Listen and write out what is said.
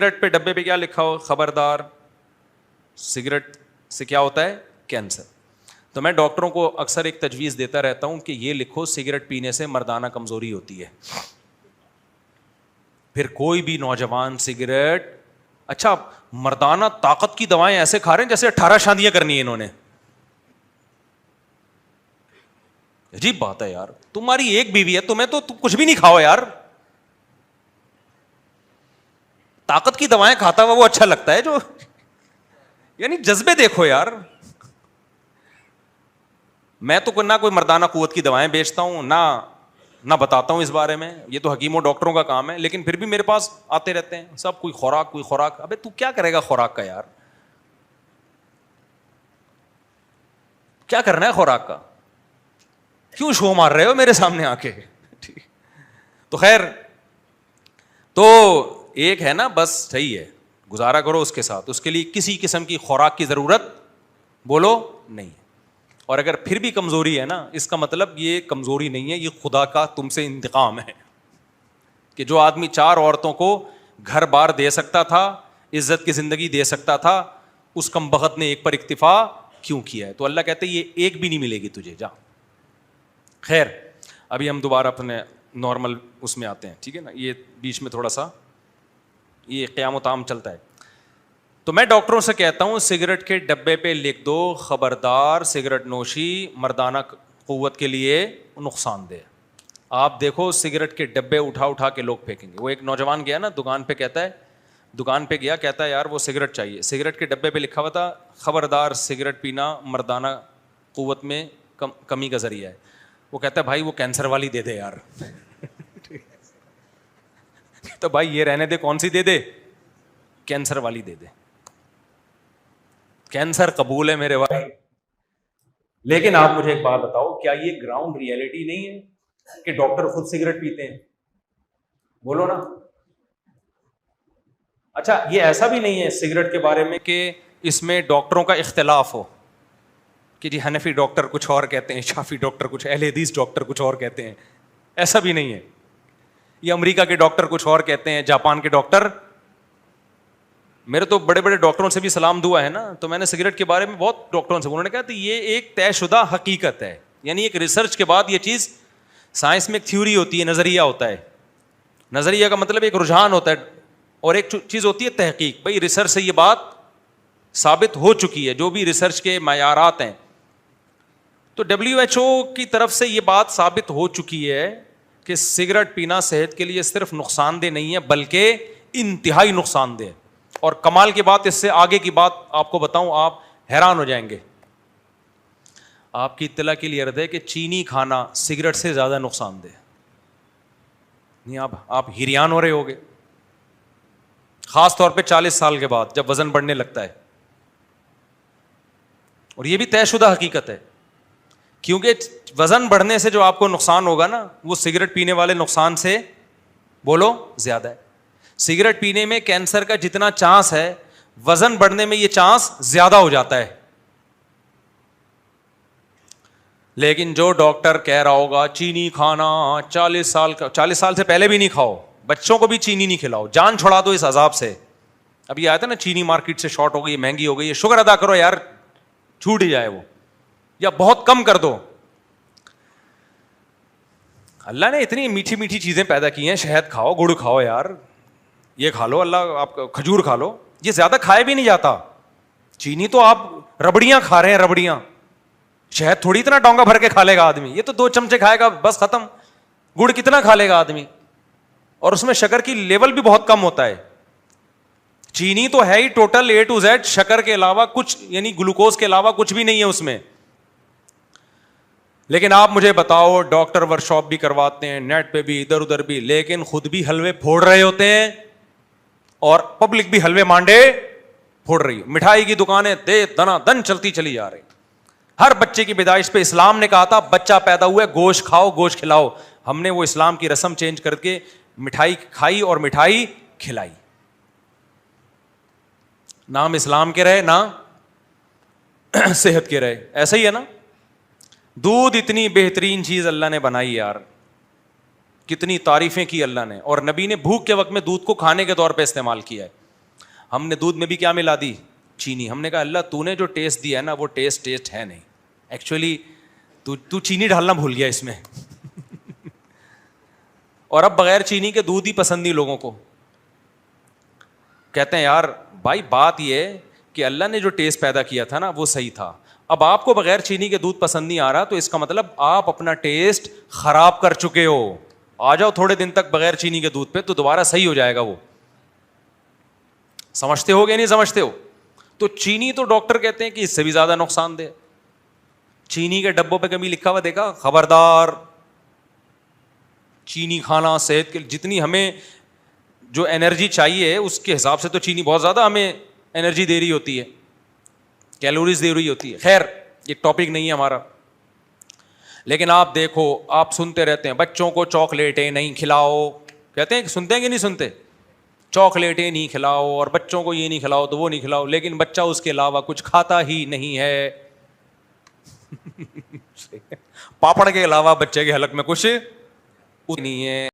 Cigarette پہ ڈبے پہ کیا لکھا ہو؟ خبردار سگریٹ سے کیا ہوتا ہے؟ کینسر. تو میں ڈاکٹروں کو اکثر ایک تجویز دیتا رہتا ہوں کہ یہ لکھو سگریٹ پینے سے مردانہ کمزوری ہوتی ہے. پھر کوئی بھی نوجوان سگریٹ، اچھا مردانہ طاقت کی دوائیں ایسے کھا رہے ہیں جیسے 18 شادیاں کرنی ہیں انہوں نے. عجیب بات ہے یار، تمہاری ایک بیوی ہے، تمہیں تو کچھ بھی نہیں کھاؤ یار. طاقت کی دوائیں کھاتا ہوا وہ اچھا لگتا ہے جو، یعنی جذبے دیکھو یار. میں تو نہ کوئی مردانہ قوت کی دوائیں بیچتا ہوں نہ بتاتا ہوں اس بارے میں، یہ تو حکیموں ڈاکٹروں کا کام ہے. لیکن پھر بھی میرے پاس آتے رہتے ہیں سب، کوئی خوراک. ابے تو کیا کرے گا خوراک کا یار؟ کیا کرنا ہے خوراک کا؟ کیوں شو مار رہے ہو میرے سامنے آ کے؟ تو خیر، تو ایک ہے نا، بس صحیح ہے، گزارا کرو اس کے ساتھ. اس کے لیے کسی قسم کی خوراک کی ضرورت بولو نہیں. اور اگر پھر بھی کمزوری ہے نا، اس کا مطلب یہ کمزوری نہیں ہے، یہ خدا کا تم سے انتقام ہے کہ جو آدمی 4 عورتوں کو گھر بار دے سکتا تھا، عزت کی زندگی دے سکتا تھا، اس کمبخت نے ایک پر اکتفا کیوں کیا ہے؟ تو اللہ کہتے ہیں یہ ایک بھی نہیں ملے گی تجھے، جا. خیر، ابھی ہم دوبارہ اپنے نارمل اس میں آتے ہیں، ٹھیک ہے نا. یہ بیچ میں تھوڑا سا یہ قیام و طعام چلتا ہے. تو میں ڈاکٹروں سے کہتا ہوں سگریٹ کے ڈبے پہ لکھ دو خبردار سگریٹ نوشی مردانہ قوت کے لیے نقصان دہ. آپ دیکھو سگریٹ کے ڈبے اٹھا کے لوگ پھینکیں گے. وہ ایک نوجوان گیا نا دکان پہ، کہتا ہے یار وہ سگریٹ چاہیے. سگریٹ کے ڈبے پہ لکھا ہوا تھا خبردار سگریٹ پینا مردانہ قوت میں کمی کا ذریعہ ہے. وہ کہتا ہے بھائی وہ کینسر والی دے دے یار. تو بھائی یہ رہنے دے، کون سی دے دے؟ کینسر والی دے دے. کینسر قبول ہے میرے بھائی. لیکن آپ مجھے ایک بات بتاؤ، کیا یہ گراؤنڈ ریئلٹی نہیں ہے کہ ڈاکٹر خود سگریٹ پیتے ہیں؟ بولو نا. اچھا یہ ایسا بھی نہیں ہے سگریٹ کے بارے میں کہ اس میں ڈاکٹروں کا اختلاف ہو کہ جی حنفی ڈاکٹر کچھ اور کہتے ہیں، شافی ڈاکٹر کچھ، اہل حدیث ڈاکٹر کچھ اور کہتے ہیں. ایسا بھی نہیں ہے. یہ امریکہ کے ڈاکٹر کچھ اور کہتے ہیں، جاپان کے ڈاکٹر. میرے تو بڑے بڑے ڈاکٹروں سے بھی سلام دعا ہے نا، تو میں نے سگریٹ کے بارے میں بہت ڈاکٹروں سے، انہوں نے کہا کہ یہ ایک طے شدہ حقیقت ہے. یعنی ایک ریسرچ کے بعد یہ چیز، سائنس میں ایک تھیوری ہوتی ہے، نظریہ ہوتا ہے. نظریہ کا مطلب ایک رجحان ہوتا ہے، اور ایک چیز ہوتی ہے تحقیق. بھائی ریسرچ سے یہ بات ثابت ہو چکی ہے، جو بھی ریسرچ کے معیارات ہیں. تو WHO کی طرف سے یہ بات ثابت ہو چکی ہے کہ سگریٹ پینا صحت کے لیے صرف نقصان دہ نہیں ہے بلکہ انتہائی نقصان دہ ہے. اور کمال کی بات، اس سے آگے کی بات آپ کو بتاؤں، آپ حیران ہو جائیں گے. آپ کی اطلاع کے لیے عرض ہے کہ چینی کھانا سگریٹ سے زیادہ نقصان دہ ہے. نہیں آپ حیران ہو رہے ہوگے، خاص طور پہ 40 سال کے بعد جب وزن بڑھنے لگتا ہے. اور یہ بھی طے شدہ حقیقت ہے، کیونکہ وزن بڑھنے سے جو آپ کو نقصان ہوگا نا، وہ سگریٹ پینے والے نقصان سے بولو زیادہ ہے. سگریٹ پینے میں کینسر کا جتنا چانس ہے، وزن بڑھنے میں یہ چانس زیادہ ہو جاتا ہے. لیکن جو ڈاکٹر کہہ رہا ہوگا چینی کھانا 40 سال سے پہلے بھی نہیں کھاؤ، بچوں کو بھی چینی نہیں کھلاؤ، جان چھڑا دو اس عذاب سے. ابھی آیا تھا نا چینی مارکیٹ سے شارٹ ہو گئی، مہنگی ہو گئی ہے، شکر ادا کرو یار چھوٹ ہی جائے وہ، یا بہت کم کر دو. اللہ نے اتنی میٹھی میٹھی چیزیں پیدا کی ہیں، شہد کھاؤ، گڑ کھاؤ یار، یہ کھا لو، اللہ آپ کھجور کھا لو. یہ زیادہ کھائے بھی نہیں جاتا. چینی تو آپ ربڑیاں کھا رہے ہیں، ربڑیاں. شہد تھوڑی اتنا ڈونگا بھر کے کھا لے گا آدمی، یہ تو 2 چمچے کھائے گا بس ختم. گڑ کتنا کھا لے گا آدمی، اور اس میں شکر کی لیول بھی بہت کم ہوتا ہے. چینی تو ہے ہی ٹوٹل A to Z شکر کے علاوہ کچھ، یعنی گلوکوز کے علاوہ کچھ بھی نہیں ہے اس میں. لیکن آپ مجھے بتاؤ، ڈاکٹر ورک شاپ بھی کرواتے ہیں، نیٹ پہ بھی، ادھر ادھر بھی، لیکن خود بھی حلوے پھوڑ رہے ہوتے ہیں اور پبلک بھی حلوے مانڈے پھوڑ رہی ہے. مٹھائی کی دکانیں دے دنا دن چلتی چلی جا رہی. ہر بچے کی پیدائش پہ اسلام نے کہا تھا بچہ پیدا ہوا ہے گوشت کھاؤ، گوشت کھلاؤ. ہم نے وہ اسلام کی رسم چینج کر کے مٹھائی کھائی اور مٹھائی کھلائی. نام اسلام کے رہے، نہ صحت کے رہے. ایسا ہی ہے نا. دودھ اتنی بہترین چیز اللہ نے بنائی یار، کتنی تعریفیں کی اللہ نے. اور نبی نے بھوک کے وقت میں دودھ کو کھانے کے طور پہ استعمال کیا ہے. ہم نے دودھ میں بھی کیا ملا دی؟ چینی. ہم نے کہا اللہ تو نے جو ٹیسٹ دیا ہے نا وہ ٹیسٹ ہے نہیں, ایکچولی تو چینی ڈالنا بھول گیا اس میں. اور اب بغیر چینی کے دودھ ہی پسند نہیں لوگوں کو. کہتے ہیں یار بھائی بات یہ ہے کہ اللہ نے جو ٹیسٹ پیدا کیا تھا نا وہ صحیح تھا, اب آپ کو بغیر چینی کے دودھ پسند نہیں آ رہا تو اس کا مطلب آپ اپنا ٹیسٹ خراب کر چکے ہو. آ جاؤ تھوڑے دن تک بغیر چینی کے دودھ پہ تو دوبارہ صحیح ہو جائے گا وہ. سمجھتے ہو گیا نہیں سمجھتے ہو؟ تو چینی تو ڈاکٹر کہتے ہیں کہ اس سے بھی زیادہ نقصان دہ. چینی کے ڈبوں پہ کبھی لکھا ہوا دیکھا؟ خبردار چینی کھانا صحت کے جتنی ہمیں جو انرجی چاہیے اس کے حساب سے تو چینی بہت زیادہ ہمیں انرجی دے رہی ہوتی ہے, کیلوریز دے رہی ہوتی ہے. خیر یہ ٹاپک نہیں ہے ہمارا. لیکن آپ دیکھو, آپ سنتے رہتے ہیں بچوں کو چاکلیٹیں نہیں کھلاؤ, کہتے ہیں سنتے ہیں کہ نہیں سنتے؟ چاکلیٹیں نہیں کھلاؤ اور بچوں کو یہ نہیں کھلاؤ تو وہ نہیں کھلاؤ, لیکن بچہ اس کے علاوہ کچھ کھاتا ہی نہیں ہے. پاپڑ کے علاوہ بچے کے حلق میں کچھ نہیں ہے.